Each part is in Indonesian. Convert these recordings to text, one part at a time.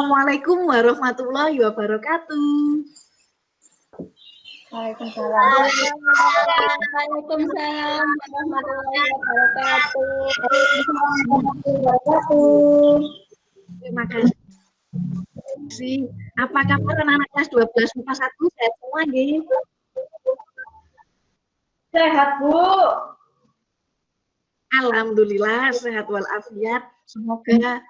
Assalamualaikum warahmatullahi wabarakatuh. Waalaikumsalam. Waalaikumsalam warahmatullahi wabarakatuh. Terima kasih. Apa kabar anak-anak kelas 12 MIPA 1? Sehat semua nggih? Sehat, Bu. Alhamdulillah sehat walafiat. Semoga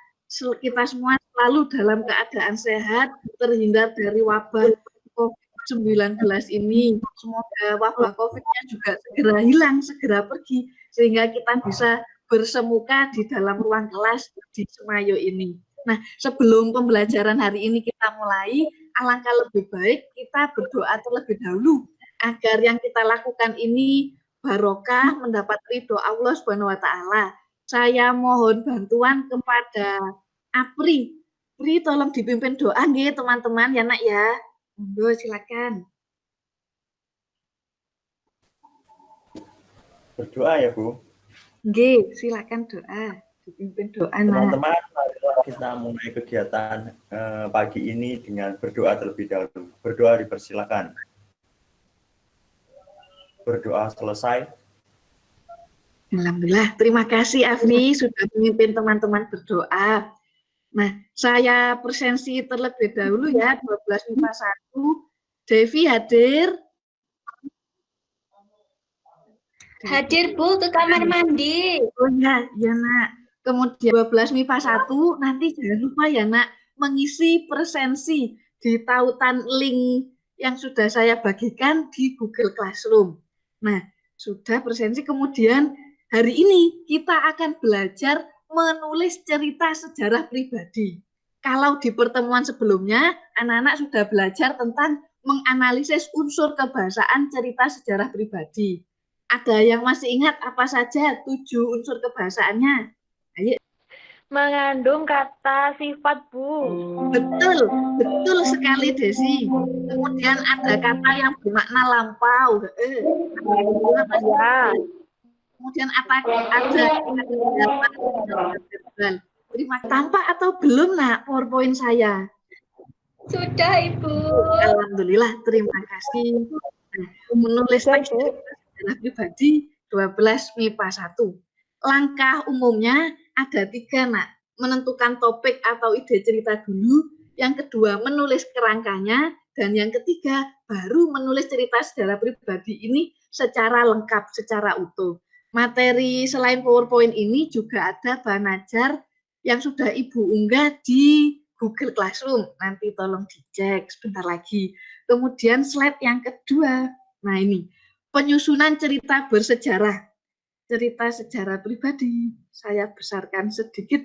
kita semua selalu dalam keadaan sehat, terhindar dari wabah COVID-19 ini. Semoga wabah COVID-nya juga segera hilang, segera pergi, sehingga kita bisa bersemuka di dalam ruang kelas di Semayo ini. Nah, sebelum pembelajaran hari ini kita mulai, alangkah lebih baik kita berdoa terlebih dahulu agar yang kita lakukan ini barokah, mendapat ridho Allah Subhanahu wa taala. Saya mohon bantuan kepada Apri. Pri, tolong dipimpin doa nggih teman-teman ya Nak ya. Monggo silakan. Berdoa ya, Bu. Nggih, silakan doa. Dipimpin doa Nak. Teman-teman, kita mulai kegiatan pagi ini dengan berdoa terlebih dahulu. Berdoa dipersilakan. Berdoa selesai. Alhamdulillah, terima kasih Afri sudah memimpin teman-teman berdoa. Nah, saya presensi terlebih dahulu ya, 12 MIPA 1. Devi hadir? Hadir, Bu, ke kamar mandi. Oh ya Nak. Kemudian 12 MIPA 1, nanti jangan lupa ya Nak, mengisi presensi di tautan link yang sudah saya bagikan di Google Classroom. Nah, sudah presensi, kemudian hari ini kita akan belajar menulis cerita sejarah pribadi. Kalau di pertemuan sebelumnya, anak-anak sudah belajar tentang menganalisis unsur kebahasaan cerita sejarah pribadi. Ada yang masih ingat apa saja 7 unsur kebahasaannya? Ayo. Mengandung kata sifat, Bu. Betul sekali Desi. Kemudian ada kata yang bermakna lampau. Ya. Kemudian ada terima tampak atau belum Nak PowerPoint saya? Sudah, Ibu. Alhamdulillah, terima kasih. Menulis teks sejarah pribadi 12 MIPA 1. Langkah umumnya ada 3 Nak. Menentukan topik atau ide cerita dulu, yang kedua menulis kerangkanya, dan yang ketiga baru menulis cerita sejarah pribadi ini secara lengkap, secara utuh. Materi selain PowerPoint ini juga ada bahan ajar yang sudah Ibu unggah di Google Classroom. Nanti tolong dicek sebentar lagi. Kemudian slide yang kedua. Nah ini, penyusunan cerita bersejarah. Cerita sejarah pribadi. Saya besarkan sedikit.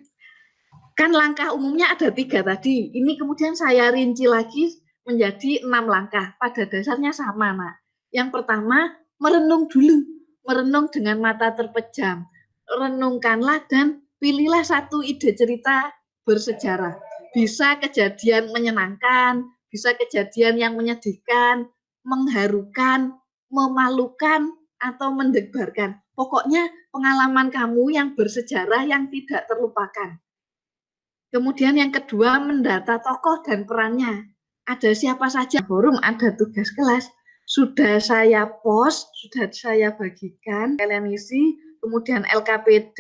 Kan langkah umumnya ada 3 tadi. Ini kemudian saya rinci lagi menjadi 6 langkah. Pada dasarnya sama, Nak. Yang pertama, merenung dulu. Merenung dengan mata terpejam. Renungkanlah dan pilihlah satu ide cerita bersejarah. Bisa kejadian menyenangkan, bisa kejadian yang menyedihkan, mengharukan, memalukan, atau mendebarkan. Pokoknya pengalaman kamu yang bersejarah yang tidak terlupakan. Kemudian yang kedua, mendata tokoh dan perannya. Ada siapa saja forum, ada tugas kelas. Sudah saya post, sudah saya bagikan, kalian isi, kemudian LKPD,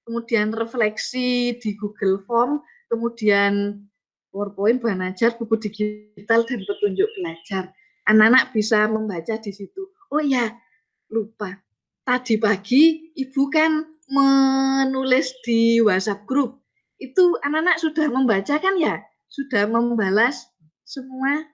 kemudian refleksi di Google Form, kemudian PowerPoint, bahan ajar, buku digital, dan petunjuk belajar. Anak-anak bisa membaca di situ. Oh ya, lupa. Tadi pagi Ibu kan menulis di WhatsApp grup. Itu anak-anak sudah membaca kan ya? Sudah membalas semua?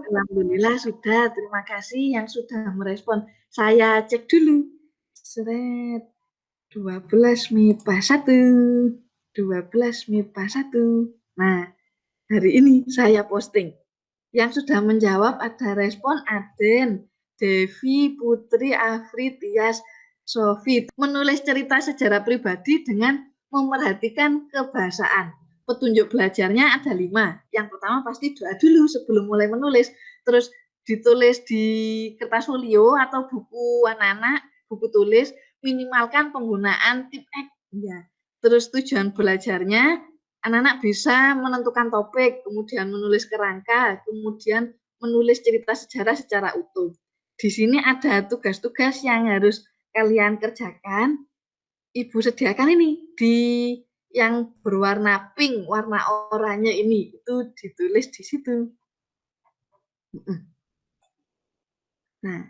Alhamdulillah sudah. Terima kasih yang sudah merespon. Saya cek dulu. 12 MIPA 1. 12 MIPA 1. Nah, hari ini saya posting. Yang sudah menjawab ada respon Aden, Devi, Putri, Afri, Tias, Sofi. Menulis cerita sejarah pribadi dengan memerhatikan kebahasaan. Petunjuk belajarnya ada 5. Yang pertama pasti doa dulu sebelum mulai menulis. Terus ditulis di kertas folio atau buku anak-anak, buku tulis. minimalkan penggunaan tip X ya. Terus tujuan belajarnya anak-anak bisa menentukan topik, kemudian menulis kerangka, kemudian menulis cerita sejarah secara utuh. Di sini ada tugas-tugas yang harus kalian kerjakan. Ibu sediakan ini di yang berwarna pink, warna oranye ini, itu ditulis di situ. Nah,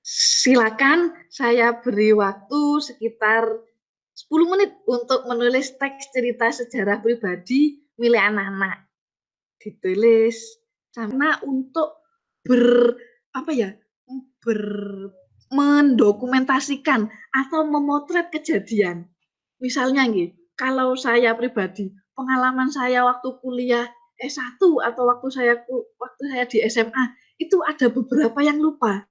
silakan saya beri waktu sekitar 10 menit untuk menulis teks cerita sejarah pribadi milik anak-anak. Ditulis karena untuk mendokumentasikan atau memotret kejadian. Misalnya nih, kalau saya pribadi, pengalaman saya waktu kuliah S1 atau waktu saya di SMA, itu ada beberapa yang lupa.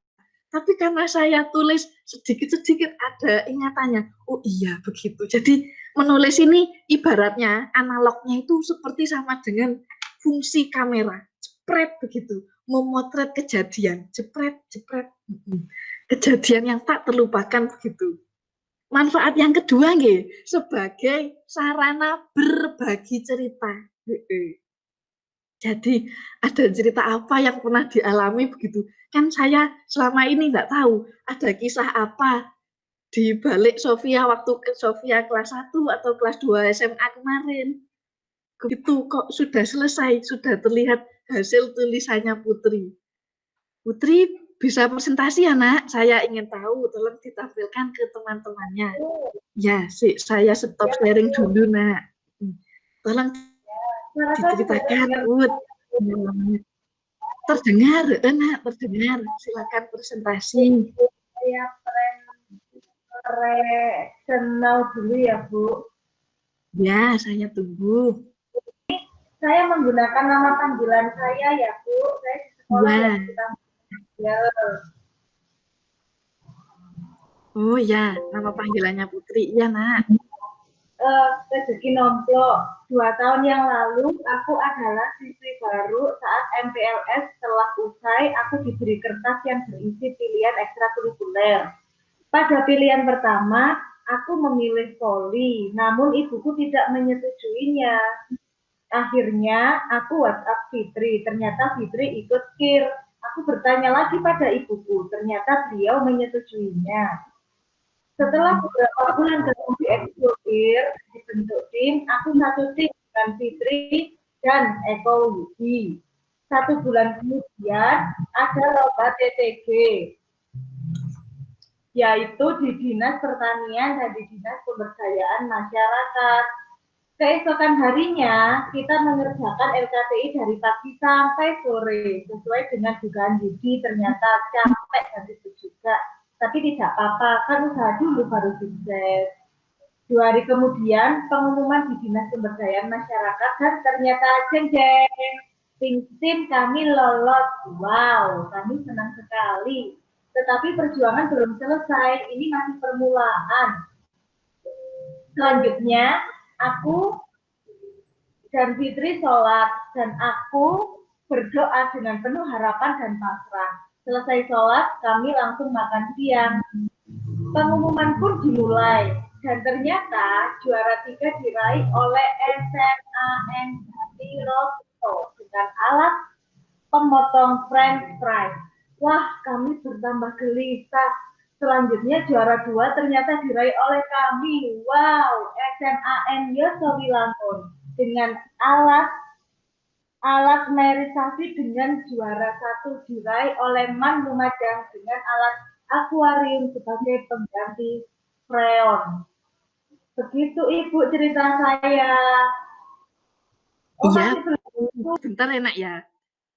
Tapi karena saya tulis sedikit-sedikit ada ingatannya. Oh iya, begitu. Jadi menulis ini ibaratnya analognya itu seperti sama dengan fungsi kamera. Jepret begitu. Memotret kejadian. Jepret. Kejadian yang tak terlupakan begitu. Manfaat yang kedua nggih, sebagai sarana berbagi cerita. Jadi ada cerita apa yang pernah dialami begitu. Kan saya selama ini nggak tahu ada kisah apa di balik Sofia waktu Sofia kelas 1 atau kelas 2 SMA kemarin. Itu kok sudah selesai, sudah terlihat hasil tulisannya Putri. Putri bisa presentasi ya nak? Saya ingin tahu, tolong ditampilkan ke teman-temannya. Ya, saya stop sharing dulu nak. Tolong diceritakan, Put. Terdengar, nak, terdengar. Silakan presentasi. Saya kenal dulu ya, Bu. Ya, saya tunggu. Saya menggunakan nama panggilan saya ya, Bu. Saya di sekolah ya. Ya. Oh ya, nama panggilannya Putri. Iya, nak. Rezeki nomplok. 2 tahun yang lalu, aku adalah siswi baru saat MPLS setelah usai, aku diberi kertas yang berisi pilihan ekstrakurikuler. Pada pilihan pertama, aku memilih voli, namun ibuku tidak menyetujuinya. Akhirnya, aku WhatsApp Fitri, ternyata Fitri ikut KIR. Aku bertanya lagi pada ibuku, ternyata beliau menyetujuinya. Setelah beberapa bulan ketemu di eksklusif, dibentuk tim, aku satu tim dengan Fitri dan Eko Widi. 1 bulan kemudian ada lomba TTG, yaitu di Dinas Pertanian dan di Dinas Pemberdayaan Masyarakat. Keesokan harinya, kita mengerjakan LKTI dari pagi sampai sore, sesuai dengan dugaan Yudi, ternyata capek dan itu juga. Tapi tidak apa-apa, kan usaha dulu baru sukses. 2 hari kemudian, pengumuman di Dinas Pemberdayaan Masyarakat dan ternyata jeng-jeng, tim kami lolos. Wow, kami senang sekali. Tetapi perjuangan belum selesai, ini masih permulaan. Selanjutnya, aku dan Fitri sholat, dan aku berdoa dengan penuh harapan dan pasrah. Selesai sholat, kami langsung makan siang. Pengumuman pun dimulai, dan ternyata juara 3 diraih oleh SMAN Rosto dengan alat pemotong French fries. Wah, kami bertambah gelisah. Selanjutnya juara 2 ternyata diraih oleh kami. Wow, SMAN Yosowilangun dengan alat merisasi dengan juara 1 diraih oleh Man Lumajang dengan alat akuarium sebagai pengganti freon. Begitu Ibu cerita saya. Iya, bentar enak ya.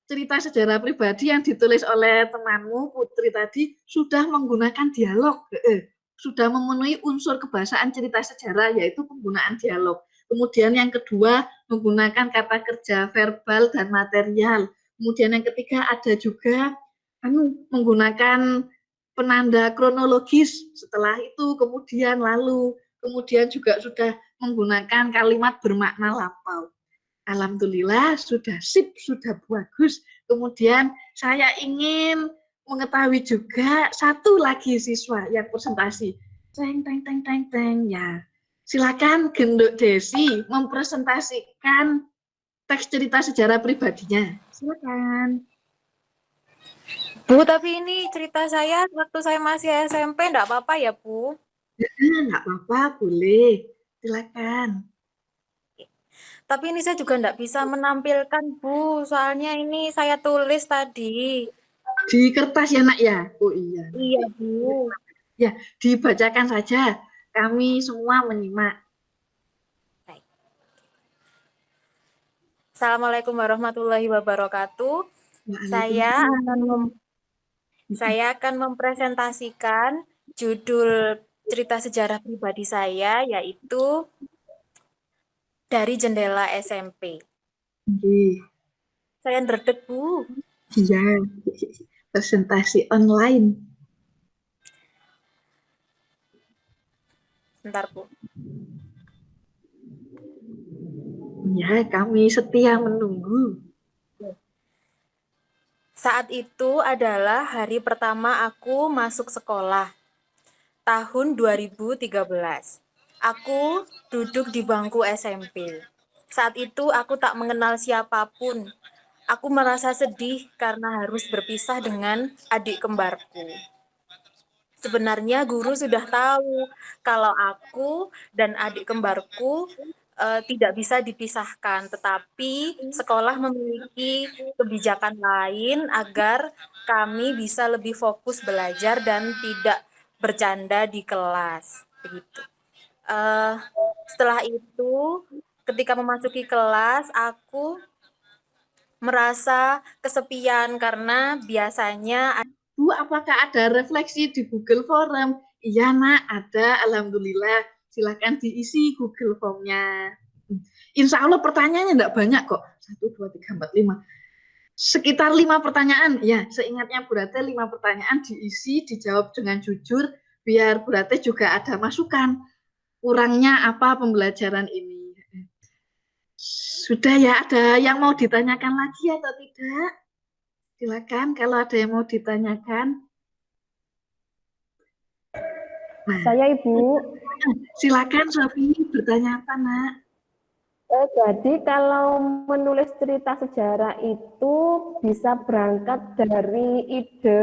Cerita sejarah pribadi yang ditulis oleh temanmu Putri tadi sudah menggunakan dialog, sudah memenuhi unsur kebahasaan cerita sejarah, yaitu penggunaan dialog. Kemudian yang kedua menggunakan kata kerja verbal dan material. Kemudian yang ketiga ada juga menggunakan penanda kronologis. Setelah itu kemudian juga sudah menggunakan kalimat bermakna lapau. Alhamdulillah sudah sip, sudah bagus. Kemudian saya ingin mengetahui juga satu lagi siswa yang presentasi. Teng, teng, teng, teng, teng. Ya, silakan Genduk Desi mempresentasikan teks cerita sejarah pribadinya. Silakan. Bu, tapi ini cerita saya waktu saya masih SMP, enggak apa-apa ya, Bu? Enggak apa-apa, boleh. Silakan. Tapi ini saya juga enggak bisa menampilkan, Bu. Soalnya ini saya tulis tadi. Di kertas ya, Nak ya? Oh iya. Iya, Bu. Ya, dibacakan saja. Kami semua menyimak. Baik. Assalamualaikum warahmatullahi wabarakatuh. Saya akan mempresentasikan judul cerita sejarah pribadi saya, yaitu Dari Jendela SMP. Saya ndredeg, Bu. Iya, presentasi online. Sebentar, Bu. Ya, kami setia menunggu. Saat itu adalah hari pertama aku masuk sekolah. Tahun 2013. Aku duduk di bangku SMP. Saat itu aku tak mengenal siapapun. Aku merasa sedih karena harus berpisah dengan adik kembarku. Sebenarnya guru sudah tahu kalau aku dan adik kembarku tidak bisa dipisahkan, tetapi sekolah memiliki kebijakan lain agar kami bisa lebih fokus belajar dan tidak bercanda di kelas. Begitu. Setelah itu, ketika memasuki kelas, aku merasa kesepian karena biasanya Bu, apakah ada refleksi di Google Form? Iya, Nak, ada. Alhamdulillah. Silakan diisi Google Form-nya. Insya Allah pertanyaannya enggak banyak kok. 1, 2, 3, 4, 5. Sekitar 5 pertanyaan. Ya, seingatnya Bu Rate 5 pertanyaan diisi, dijawab dengan jujur, biar Bu Rate juga ada masukan. Kurangnya apa pembelajaran ini? Sudah ya, ada yang mau ditanyakan lagi atau tidak? Silakan kalau ada yang mau ditanyakan. Nah, Saya Ibu. Silakan Sofi, bertanya apa, Nak? Jadi kalau menulis cerita sejarah itu bisa berangkat dari ide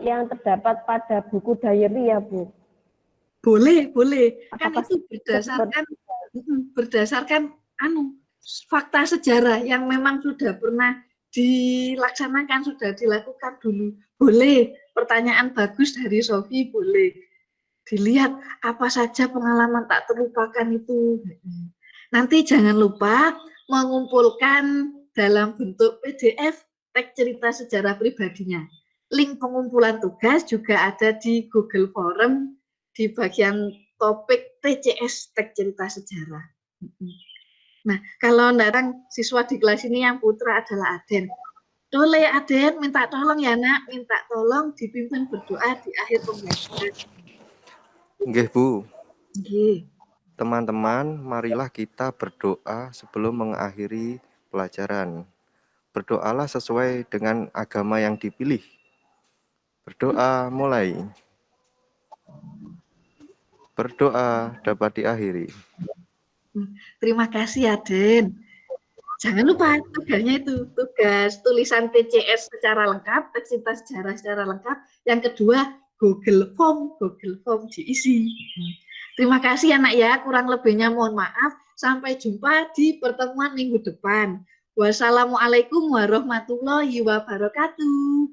yang terdapat pada buku diary ya, Bu? Boleh, boleh. Kan Apakah itu berdasarkan fakta sejarah yang memang sudah pernah dilaksanakan, sudah dilakukan dulu. Boleh, pertanyaan bagus dari Sofi, boleh. Dilihat apa saja pengalaman tak terlupakan itu. Nanti jangan lupa mengumpulkan dalam bentuk PDF teks cerita sejarah pribadinya. Link pengumpulan tugas juga ada di Google Form di bagian topik TCS teks cerita sejarah. Nah, kalau datang siswa di kelas ini yang putra adalah Aden. Boleh Aden, minta tolong ya Nak, minta tolong dipimpin berdoa di akhir pembelajaran. Nggih, Bu. Nggih. Teman-teman, marilah kita berdoa sebelum mengakhiri pelajaran. Berdoalah sesuai dengan agama yang dipilih. Berdoa mulai. Berdoa dapat diakhiri. Terima kasih Aden. Jangan lupa tugasnya itu, tugas tulisan TCS secara lengkap, teks cerita sejarah secara lengkap. Yang kedua, Google Form diisi. Terima kasih anak ya, kurang lebihnya mohon maaf. Sampai jumpa di pertemuan minggu depan. Wassalamualaikum warahmatullahi wabarakatuh.